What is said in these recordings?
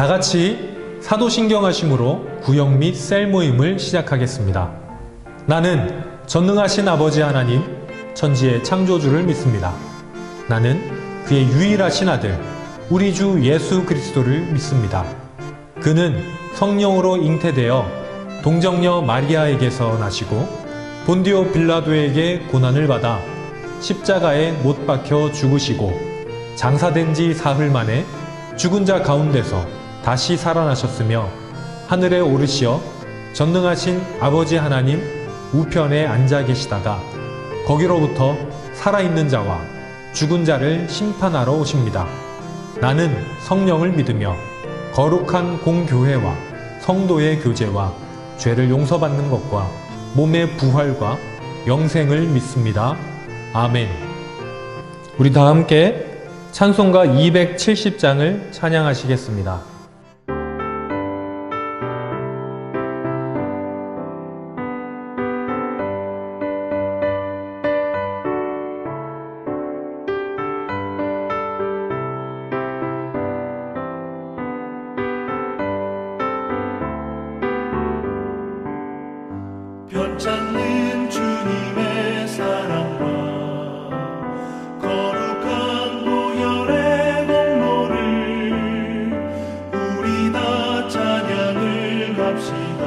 다 같이 사도신경하심으로 구역 및 셀 모임을 시작하겠습니다. 나는 전능하신 아버지 하나님, 천지의 창조주를 믿습니다. 나는 그의 유일하신 아들, 우리 주 예수 그리스도를 믿습니다. 그는 성령으로 잉태되어 동정녀 마리아에게서 나시고 본디오 빌라도에게 고난을 받아 십자가에 못 박혀 죽으시고 장사된 지 사흘 만에 죽은 자 가운데서 다시 살아나셨으며 하늘에 오르시어 전능하신 아버지 하나님 우편에 앉아 계시다가 거기로부터 살아있는 자와 죽은 자를 심판하러 오십니다. 나는 성령을 믿으며 거룩한 공교회와 성도의 교제와 죄를 용서받는 것과 몸의 부활과 영생을 믿습니다. 아멘. 우리 다 함께 찬송가 270장을 찬양하시겠습니다. 변찮는 주님의 사랑과 거룩한 보혈의 공로를 우리 다 찬양을 합시다.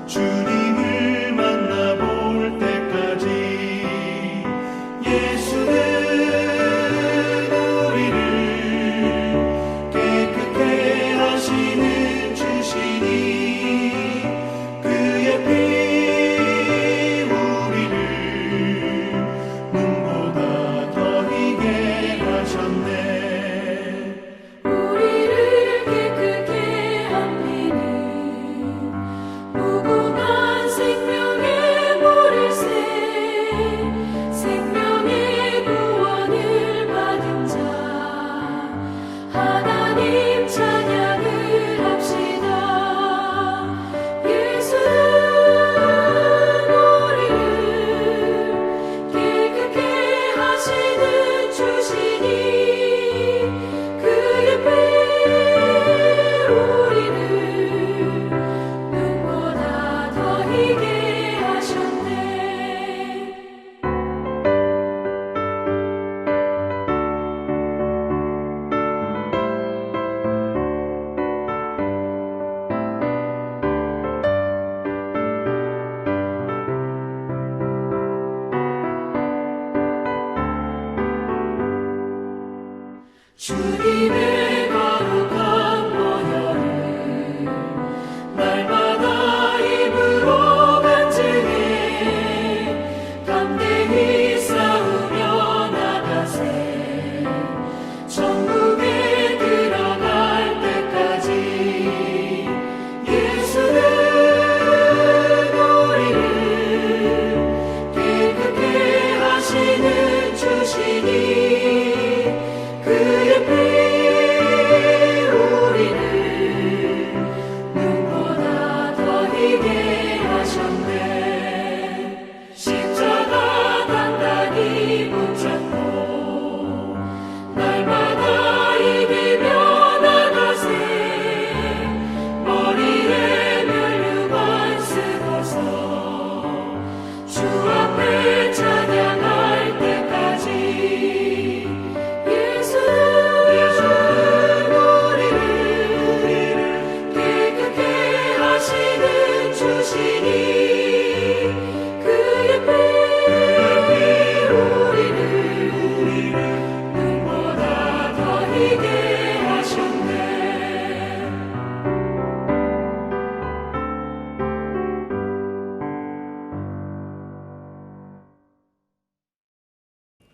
주님을 만나볼 때까지 예수는 우리를 깨끗게 하시는 주시니 주님의 거룩한 보혈을 날마다 입으로 간증해 담대히 싸우며 나가세. 천국에 들어갈 때까지 예수는 우리를 깨끗게 하시는 주시니 그의 피 우리를 눈보다 더 희게 하셨네. 십자가 단단히 붙잡고 날마다 이기며 나가세. 머리에 면류관 쓰고서 주 앞에 찬양할 때까지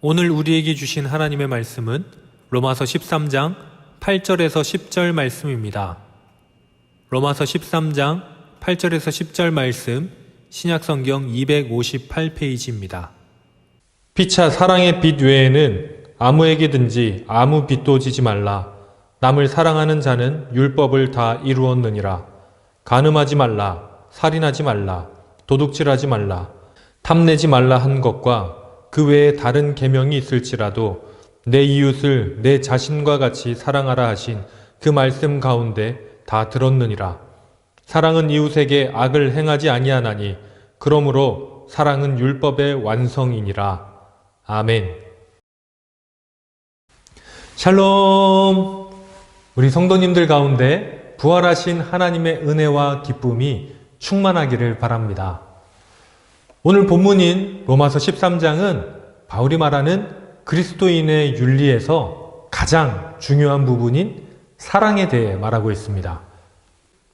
오늘 우리에게 주신 하나님의 말씀은 로마서 13장 8절에서 10절 말씀입니다. 로마서 13장 8절에서 10절 말씀, 신약성경 258페이지입니다. 피차 사랑의 빛 외에는 아무에게든지 아무 빛도 지지 말라. 남을 사랑하는 자는 율법을 다 이루었느니라. 간음하지 말라, 살인하지 말라, 도둑질하지 말라, 탐내지 말라 한 것과 그 외에 다른 계명이 있을지라도 내 이웃을 내 자신과 같이 사랑하라 하신 그 말씀 가운데 다 들었느니라. 사랑은 이웃에게 악을 행하지 아니하나니 그러므로 사랑은 율법의 완성이니라. 아멘. 샬롬. 우리 성도님들 가운데 부활하신 하나님의 은혜와 기쁨이 충만하기를 바랍니다. 오늘 본문인 로마서 13장은 바울이 말하는 그리스도인의 윤리에서 가장 중요한 부분인 사랑에 대해 말하고 있습니다.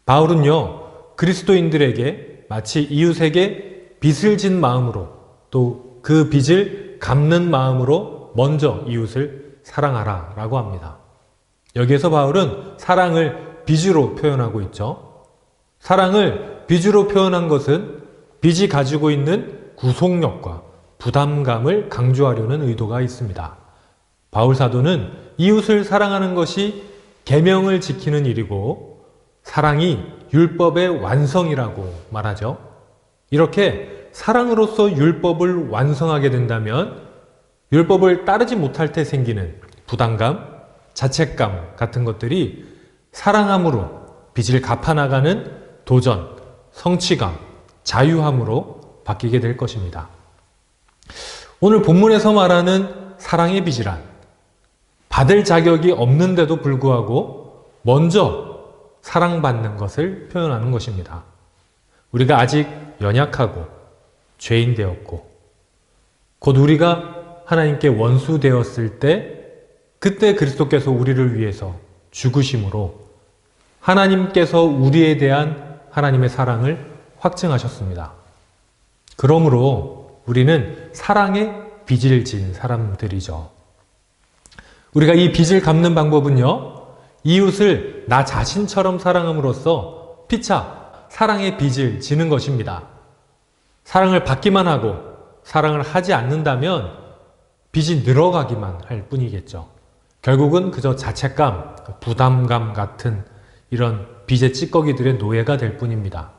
바울은요, 그리스도인들에게 마치 이웃에게 빚을 진 마음으로 또 그 빚을 갚는 마음으로 먼저 이웃을 사랑하라 라고 합니다. 여기에서 바울은 사랑을 빚으로 표현하고 있죠. 사랑을 빚으로 표현한 것은 빚이 가지고 있는 구속력과 부담감을 강조하려는 의도가 있습니다. 바울 사도는 이웃을 사랑하는 것이 계명을 지키는 일이고 사랑이 율법의 완성이라고 말하죠. 이렇게 사랑으로서 율법을 완성하게 된다면 율법을 따르지 못할 때 생기는 부담감, 자책감 같은 것들이 사랑함으로 빚을 갚아나가는 도전, 성취감, 자유함으로 바뀌게 될 것입니다. 오늘 본문에서 말하는 사랑의 빚이란 받을 자격이 없는데도 불구하고 먼저 사랑받는 것을 표현하는 것입니다. 우리가 아직 연약하고 죄인 되었고 곧 우리가 하나님께 원수 되었을 때 그때 그리스도께서 우리를 위해서 죽으심으로 하나님께서 우리에 대한 하나님의 사랑을 확증하셨습니다. 그러므로 우리는 사랑에 빚을 진 사람들이죠. 우리가 이 빚을 갚는 방법은요, 이웃을 나 자신처럼 사랑함으로써 피차 사랑의 빚을 지는 것입니다. 사랑을 받기만 하고 사랑을 하지 않는다면 빚이 늘어가기만 할 뿐이겠죠. 결국은 그저 자책감, 부담감 같은 이런 빚의 찌꺼기들의 노예가 될 뿐입니다.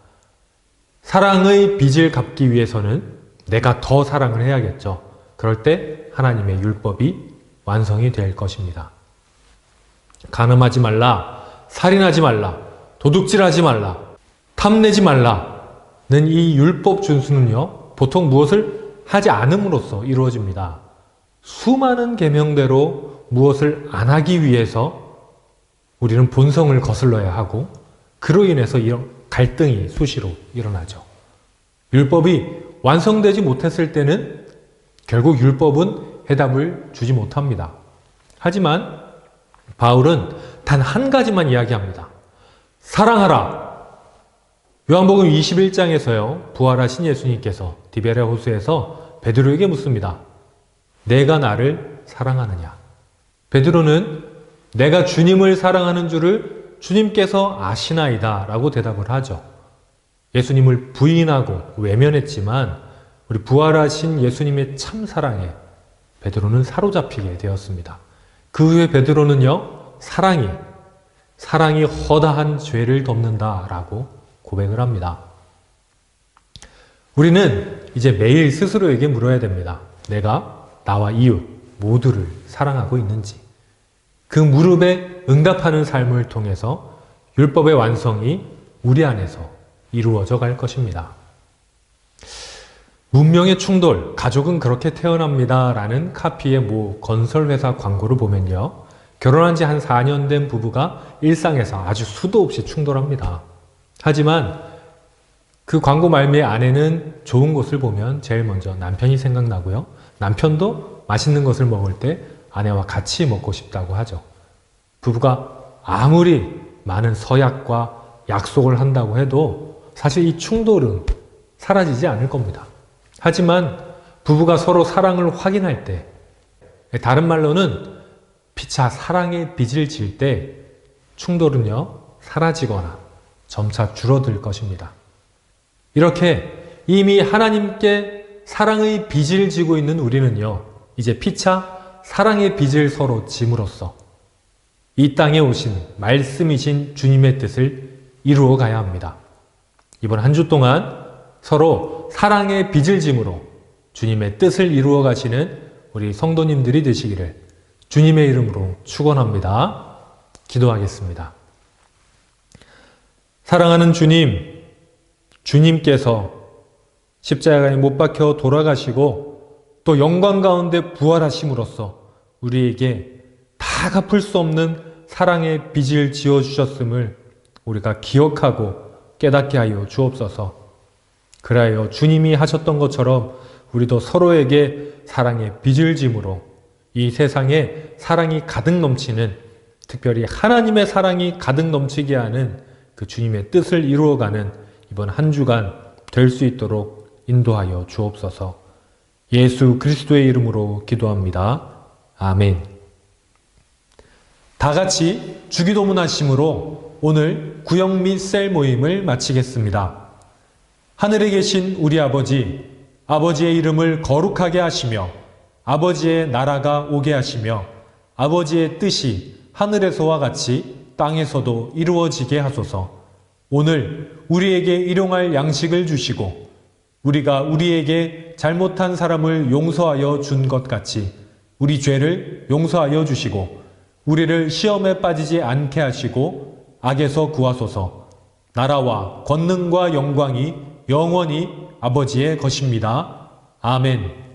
사랑의 빚을 갚기 위해서는 내가 더 사랑을 해야겠죠. 그럴 때 하나님의 율법이 완성이 될 것입니다. 간음하지 말라, 살인하지 말라, 도둑질하지 말라, 탐내지 말라는 이 율법 준수는요, 보통 무엇을 하지 않음으로써 이루어집니다. 수많은 계명대로 무엇을 안 하기 위해서 우리는 본성을 거슬러야 하고 그로 인해서 이런 갈등이 수시로 일어나죠. 율법이 완성되지 못했을 때는 결국 율법은 해답을 주지 못합니다. 하지만 바울은 단 한 가지만 이야기합니다. 사랑하라. 요한복음 21장에서요. 부활하신 예수님께서 디베랴 호수에서 베드로에게 묻습니다. 내가 나를 사랑하느냐? 베드로는 내가 주님을 사랑하는 줄을 주님께서 아시나이다 라고 대답을 하죠. 예수님을 부인하고 외면했지만 우리 부활하신 예수님의 참 사랑에 베드로는 사로잡히게 되었습니다. 그 후에 베드로는요, 사랑이 허다한 죄를 덮는다라고 고백을 합니다. 우리는 이제 매일 스스로에게 물어야 됩니다. 내가 나와 이웃 모두를 사랑하고 있는지. 그 물음에 응답하는 삶을 통해서 율법의 완성이 우리 안에서 이루어져 갈 것입니다. 문명의 충돌, 가족은 그렇게 태어납니다 라는 카피의 모 건설회사 광고를 보면요, 결혼한 지 한 4년 된 부부가 일상에서 아주 수도 없이 충돌합니다. 하지만 그 광고 말미에 아내는 좋은 것을 보면 제일 먼저 남편이 생각나고요, 남편도 맛있는 것을 먹을 때 아내와 같이 먹고 싶다고 하죠. 부부가 아무리 많은 서약과 약속을 한다고 해도 사실 이 충돌은 사라지지 않을 겁니다. 하지만 부부가 서로 사랑을 확인할 때, 다른 말로는 피차 사랑의 빚을 질 때 충돌은요, 사라지거나 점차 줄어들 것입니다. 이렇게 이미 하나님께 사랑의 빚을 지고 있는 우리는요, 이제 피차 사랑의 빚을 서로 짐으로써 이 땅에 오신 말씀이신 주님의 뜻을 이루어 가야 합니다. 이번 한 주 동안 서로 사랑의 빚을 짐으로 주님의 뜻을 이루어 가시는 우리 성도님들이 되시기를 주님의 이름으로 축원합니다. 기도하겠습니다. 사랑하는 주님, 주님께서 십자가에 못 박혀 돌아가시고 또 영광 가운데 부활하심으로써 우리에게 다 갚을 수 없는 사랑의 빚을 지어주셨음을 우리가 기억하고 깨닫게 하여 주옵소서. 그리하여 주님이 하셨던 것처럼 우리도 서로에게 사랑의 빚을 짐으로 이 세상에 사랑이 가득 넘치는, 특별히 하나님의 사랑이 가득 넘치게 하는 그 주님의 뜻을 이루어가는 이번 한 주간 될 수 있도록 인도하여 주옵소서. 예수 그리스도의 이름으로 기도합니다. 아멘. 다 같이 주기도문 하심으로 오늘 구역 및 셀 모임을 마치겠습니다. 하늘에 계신 우리 아버지, 아버지의 이름을 거룩하게 하시며 아버지의 나라가 오게 하시며 아버지의 뜻이 하늘에서와 같이 땅에서도 이루어지게 하소서. 오늘 우리에게 일용할 양식을 주시고 우리가 우리에게 잘못한 사람을 용서하여 준 것 같이 우리 죄를 용서하여 주시고 우리를 시험에 빠지지 않게 하시고 악에서 구하소서. 나라와 권능과 영광이 영원히 아버지의 것입니다. 아멘.